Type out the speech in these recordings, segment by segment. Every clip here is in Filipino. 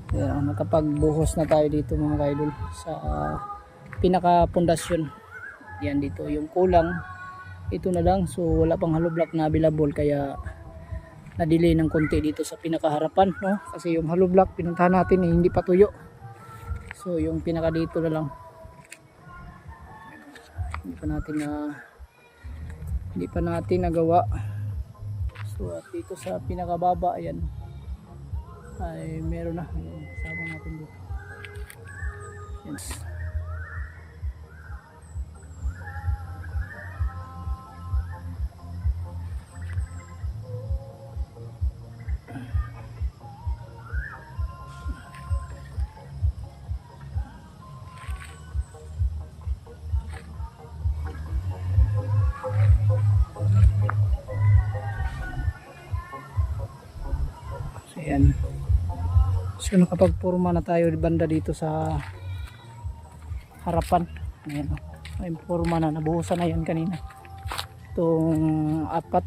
Ayan, nakapagbuhos na tayo dito mga kaidol sa pinaka pundasyon. Yan dito yung kulang. Ito na lang, so wala pang hollow block na available kaya na-delay ng konti dito sa pinakaharapan, no? Kasi yung hollow block pinuntahan natin hindi pa tuyo. So yung pinaka dito na lang. Hindi pa natin nagawa. So at dito sa pinakababa ayan ay meron na yung sabang natin dito. Yes. So ayan. So nakapagpurma na tayo banda dito sa harapan. Ayan, may purma na, nabuhusan na yan kanina. Itong apat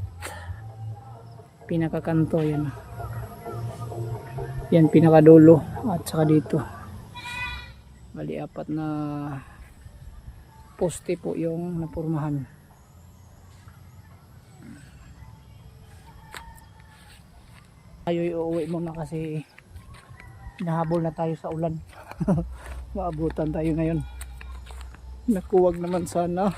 pinakakanto yan. Yan pinakadulo at saka dito. Bali apat na poste po yung napurmahan. Tayo uuwi muna kasi nahabol na tayo sa ulan. Maabutan tayo ngayon. Nakuwag naman sana.